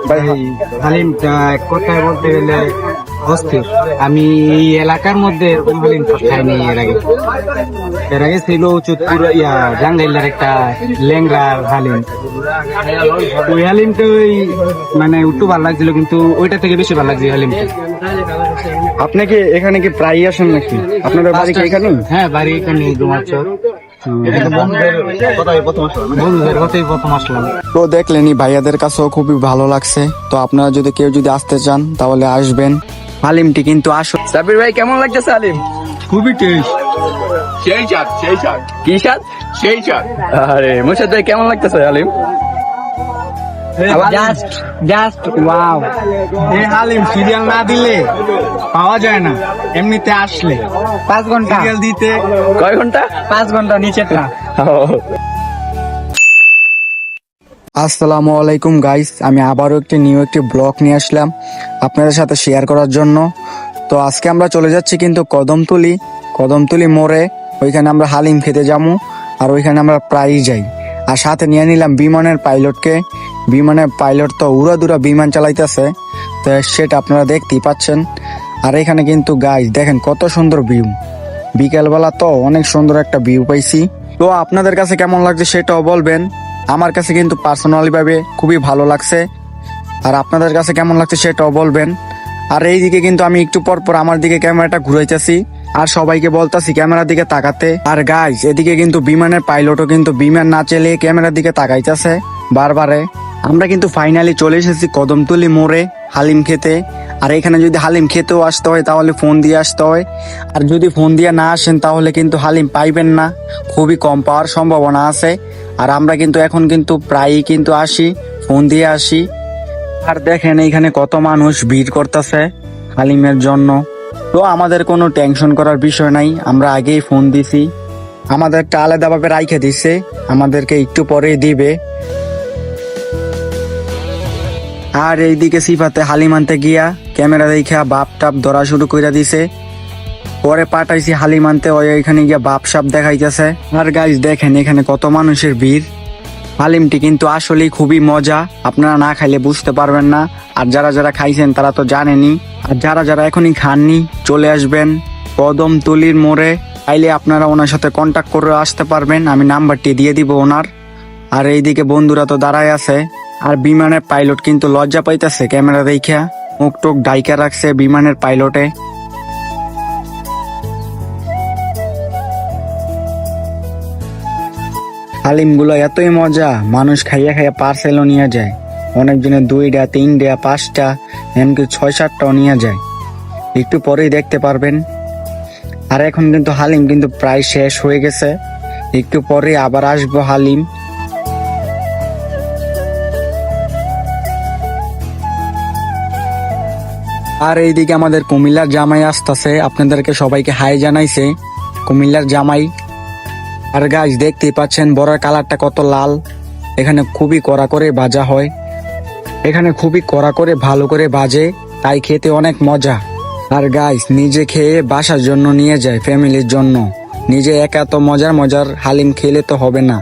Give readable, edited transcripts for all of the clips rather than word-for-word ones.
ভাই হালিমটা এক কথায় বলতে গেলে অস্থির। আমি এই এলাকার মধ্যে এরকম হালিম খাইনি এর আগে ছিল চুতপুর জাঙ্গাইলের একটা ল্যাংড়া হালিম। ওই হালিমটা মানে একটু ভালো লাগছিল, কিন্তু ওইটা থেকে বেশি ভালো লাগছে হালিমটা। আপনি কি এখানে কি প্রায় আসেন নাকি? আপনাদের বাড়ি কি এখানে? হ্যাঁ, বাড়ি এখানে ডুমারচর। বন্ধুদের কথাই প্রথম আসলাম। তো দেখলেনি ভাইয়াদের কাছেও খুবই ভালো লাগছে। তো আপনারা যদি কেউ যদি আসতে চান তাহলে আসবেন। হালিমটি কিন্তু আসো। সাবির ভাই কেমন লাগতেছে হালিম? খুবই টেস্ট। কি স্বাদ? আরে মুর্শিদ ভাই কেমন লাগতেছে হালিম? Just wow. এই হালিম সিরিয়াল না দিলে পাওয়া যায় না, এমনিতে আসলে 5 ঘন্টা সিরিয়াল দিতে। কয় ঘন্টা? 5 ঘন্টা নিচেটা। আসসালামু আলাইকুম গাইস, আমি আবারও একটি ব্লগ নিয়ে আসলাম আপনাদের সাথে শেয়ার করার জন্য। তো আজকে আমরা চলে যাচ্ছি কিন্তু কদমতলি মোড়ে। ওইখানে আমরা হালিম খেতে যাবো, আর ওইখানে আমরা প্রায়ই যাই। আর সাথে নিয়ে নিলাম বিমানের পাইলটকে। বিমানের পাইলট তো উড়াদুরা বিমান চালাইতেছে, তো সেটা আপনারা দেখতেই পাচ্ছেন। আর এখানে কিন্তু গাইস দেখেন কত সুন্দর ভিউ, বিকেলবেলা তো অনেক সুন্দর একটা ভিউ পাইছি। তো আপনাদের কাছে কেমন লাগছে সেটাও বলবেন। আমার কাছে কিন্তু পার্সোনালি ভাবে খুবই ভালো লাগছে, আর আপনাদের কাছে কেমন লাগছে সেটাও বলবেন। আর এইদিকে কিন্তু আমি একটু পর পর আমার দিকে ক্যামেরাটা ঘুরাইতেছি আর সবাইকে বলতাছি ক্যামেরার দিকে তাকাতে। আর গাইস এদিকে কিন্তু বিমানের পাইলটও কিন্তু বিমান না চালিয়ে ক্যামেরার দিকে তাকাইতেছে বারবারে। আমরা কিন্তু ফাইনালি চলে এসেছি কদমতলি মোড়ে হালিম খেতে। আর এখানে যদি হালিম খেতেও আসতে হয় তাহলে ফোন দিয়ে আসতে হয়, আর যদি ফোন দিয়ে না আসেন তাহলে কিন্তু হালিম পাইবেন না, খুবই কম পাওয়ার সম্ভাবনা আছে। আর আমরা কিন্তু এখন কিন্তু প্রায়ই কিন্তু আসি, ফোন দিয়ে আসি। আর দেখেন এইখানে কত মানুষ ভিড় করতেছে হালিমের জন্য। তো আমাদের কোনো টেনশন করার বিষয় নাই, আমরা আগেই ফোন দিছি, আমাদেরটা আলাদাভাবে রাইখে দিছে, আমাদেরকে একটু পরেই দিবে। আর এইদিকে সিফাতে হালিম আনতে গিয়া ক্যামেরা দেখা বাপ টাপ ধরা শুরু করে দিছে। পরে পাঠাইছি হালিম আনতে, ওই এখানে গিয়া বাপ সাপ দেখাইতেছে। আর গাইস দেখেন এখানে কত মানুষের ভিড়। হালিমটি কিন্তু আসলেই খুবই মজা, আপনারা না খাইলে বুঝতে পারবেন না। আর যারা যারা খাইছেন তারা তো জানেনই, আর যারা যারা এখনই খাননি চলে আসবেন কদমতলির মোড়ে। চাইলে আপনারা ওনার সাথে কন্ট্যাক্ট করে আসতে পারবেন, আমি নাম্বারটি দিয়ে দিব ওনার। আর এইদিকে বন্ধুরা তো দাঁড়ায় আছে। আর বিমানের পাইলট কিন্তু লজ্জা পাইতেছে ক্যামেরা দেখা, মুখ টুক ডাইকা রাখছে বিমানের পাইলটে। হালিম গুলো এতই মজা, মানুষ খাইয়া খাইয়া পার্সেলও নিয়ে যায়। অনেকজনের 2টা 3টা 5টা এমনকি 6-7টাও নিয়ে যায়, একটু পরেই দেখতে পারবেন। আর এখন কিন্তু হালিম কিন্তু প্রায় শেষ হয়ে গেছে, একটু পরে আবার আসবো হালিম। আর এইদিকে আমাদের কুমিল্লার জামাই আসতেছে, আপনাদেরকে সবাইকে হাই জানাইছে কুমিল্লার জামাই। আর গাছ দেখতেই পাচ্ছেন বড়ার কালারটা কত লাল। এখানে খুবই কড়া করে ভাজা হয়, এখানে খুবই কড়া করে ভালো করে ভাজে, তাই খেতে অনেক মজা। আর গাইস নিজে খেয়ে বাসার জন্য নিয়ে যায় ফ্যামিলির জন্য। নিজে একা তো মজার হালিম খেলে তো হবে না,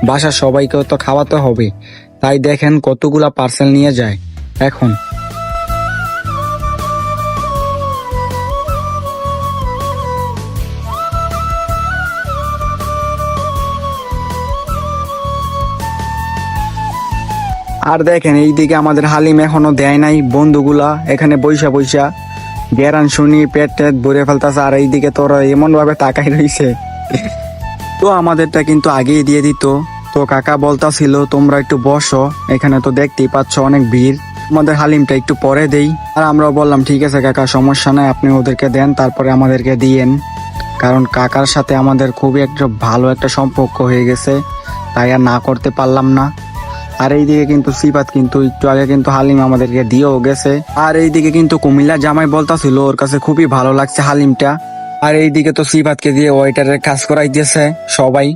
বাসার সবাইকেও তো খাওয়াতে হবে। তাই দেখেন কতগুলা পার্সেল নিয়ে যায় এখন। আর দেখেন এইদিকে আমাদের হালিম এখনো দেয় নাই, বন্ধুগুলা এখানে বৈশা গেরান শুনি পেট টেট ভরে ফেলতেছে। আর এইদিকে তোরা এমন ভাবে তাকাই রইছে। তো আমাদেরটা কিন্তু আগেই দিয়ে দিত। তো কাকা বলতাছিল তোমরা একটু বসো, এখানে তো দেখতেই পাচ্ছ অনেক ভিড়, আমাদের হালিমটা একটু পরে দেই। আর আমরাও বললাম ঠিক আছে কাকা, সমস্যা নাই, আপনি ওদেরকে দেন তারপরে আমাদেরকে দিয়েন। কারণ কাকার সাথে আমাদের খুবই একটা ভালো একটা সম্পর্ক হয়ে গেছে, তাই আর না করতে পারলাম না। আর এইদিকে কিন্তু সিফাত কিন্তু একটু আগে কিন্তু হালিম আমাদেরকে দিয়েও গেছে। আর এইদিকে কিন্তু কুমিল্লা জামাই বলতাছিল ওর কাছে খুবই ভালো লাগছে হালিমটা। আর এইদিকে তো সিফাতকে দিয়ে ওয়েটারের কাজ করাইতেছে সবাই।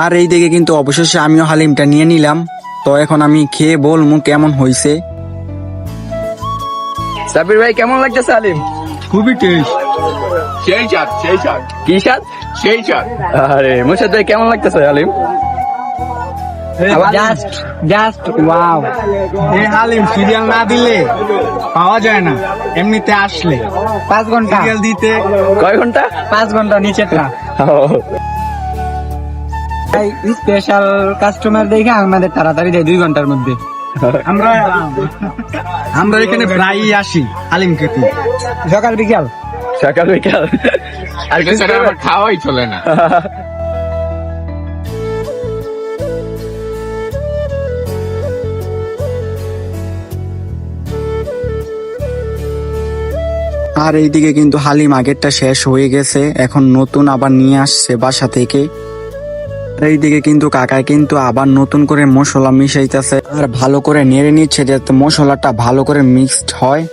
আর এইদিকে কিন্তু অবশেষে আমিও হালিমটা নিয়ে নিলাম। তো এখন আমি খেয়ে বলবো কেমন হয়েছে। সাবির ভাই কেমন লাগতেছে হালিম? খুবই টেস্ট। কি স্বাদ? আরে মুর্শিদ ভাই কেমন লাগতেছে হালিম? Just just wow. এই হালিম সিরিয়াল না দিলে পাওয়া যায় না, এমনিতে আসলে 5 ঘন্টা সিরিয়াল দিতে কয় ঘন্টা? 5 ঘন্টা নিচেরটা। স্পেশাল কাস্টমার দেখে আমাদের তাড়াতাড়ি দেয় 2 ঘন্টার মধ্যে। আমরা আমরা এখানে প্রায়ই আসি হালিম খেতে। সকাল বিকাল সকাল বিকাল আর কিছু আমার খাওয়াই চলে না। আর এইদিকে কিন্তু হালিম আগেরটা শেষ হয়ে গেছে, এখন নতুন আবার নিয়ে আসছে বাসা থেকে। আর এইদিকে কিন্তু কাকায় কিন্তু আবার নতুন করে মশলা মিশাইতেছে আর ভালো করে নেড়ে নিচ্ছে যাতে মশলাটা ভালো করে মিক্সড হয়।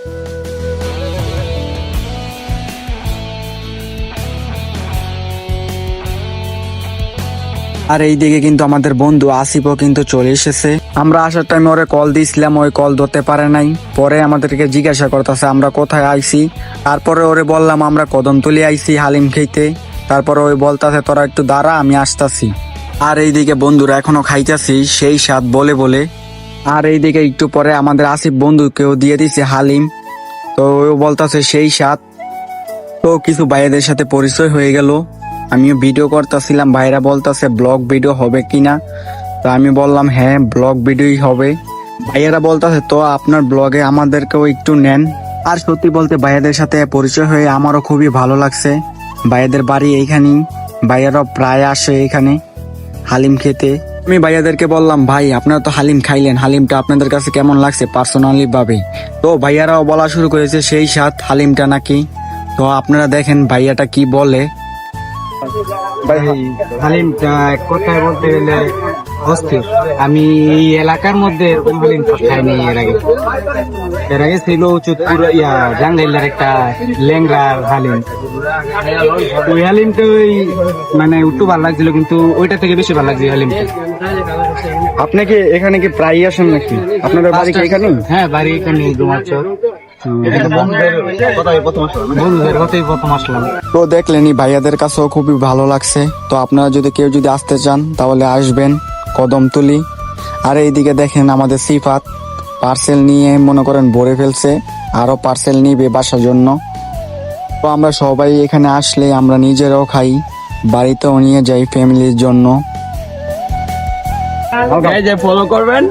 আর এইদিকে কিন্তু আমাদের বন্ধু আসিফও কিন্তু চলে এসেছে। আমরা আসার টাইমে ওরে কল দিয়েছিলাম, ওই কল ধরতে পারে নাই। পরে আমাদেরকে জিজ্ঞাসা করতেছে আমরা কোথায় আইছি। তারপরে ওরে বললাম আমরা কদমতলি আইছি হালিম খেতে। তারপরে ওই বলতাছে তোরা একটু দাঁড়া আমি আসতাছি। আর এইদিকে বন্ধুরা এখনো খাইতেছি সেই স্বাদ বলে বলে। আর এইদিকে একটু পরে আমাদের আসিফ বন্ধুকেও দিয়ে দিছে হালিম, তো ও বলতাছে সেই স্বাদ। তো কিছু ভাইয়াদের সাথে পরিচয় হয়ে গেল, আমিও ভিডিও করতেছিলাম, ভাইরা বলতেছে ব্লগ ভিডিও হবে কিনা। তো আমি বললাম হ্যাঁ ব্লগ ভিডিওই হবে। ভাইয়ারা বলতেছে তো আপনার ব্লগে আমাদেরকেও একটু নেন। আর সত্যি বলতে ভাইয়াদের সাথে পরিচয় হয়ে আমারও খুবই ভালো লাগছে। ভাইয়াদের বাড়ি এইখানেই, ভাইয়ারাও প্রায় আসে এখানে হালিম খেতে। আমি ভাইয়াদেরকে বললাম ভাই আপনারা তো হালিম খাইলেন, হালিমটা আপনাদের কাছে কেমন লাগছে পার্সোনালি ভাবে। তো ভাইয়ারাও বলা শুরু করেছে সেই স্বাদ হালিমটা নাকি। তো আপনারা দেখেন ভাইয়াটা কি বলে। ভাই হালিমটা এক কথায় বলতে গেলে অস্থির। আমি এই এলাকার মধ্যে এরকম হালিম খাইনি এর আগে ছিল উচুতপুর জাঙ্গাইলার একটা ল্যাংড়া হালিম। ওই হালিমটা ওই মানে একটু ভালো লাগছিল, কিন্তু ওইটা থেকে বেশি ভালো লাগছে হালিমটা। আপনি কি এখানে কি প্রায় আসেন নাকি? আপনাদের বাড়ি কি এখানে? হ্যাঁ বাড়ি এখানে ডুমারচর। বন্ধুদের কথাই প্রথম আসলাম। তো দেখলেনি ভাইয়াদের কাছেও খুবই ভালো লাগছে। তো আপনারা যদি কেউ যদি আসতে চান তাহলে আসবেন কদমতলি। আর এইদিকে দেখেন আমাদের সিফাত পার্সেল নিয়ে মনে করেন ভরে ফেলছে, আরো পার্সেল নিবে বাসার জন্য। তো আমরা সবাই এখানে আসলে আমরা নিজেরাও খাই, বাড়িতেও নিয়ে যাই ফ্যামিলির জন্য। এই যে ফলো করবেন,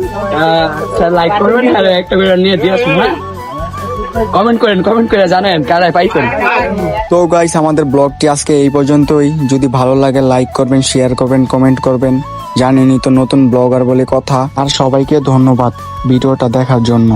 লাইক করবেন আর একটা করে নিয়ে দিয়ে আসুন। হ্যাঁ কমেন্ট করে জানেন কারাই পাইছেন। তো গাইস আমাদের ব্লগটি আজকে এই পর্যন্তই। যদি ভালো লাগে লাইক করবেন, শেয়ার করবেন, কমেন্ট করবেন। জানেনই তো নতুন ব্লগার বলে কথা। আর সবাইকে ধন্যবাদ ভিডিওটা দেখার জন্য।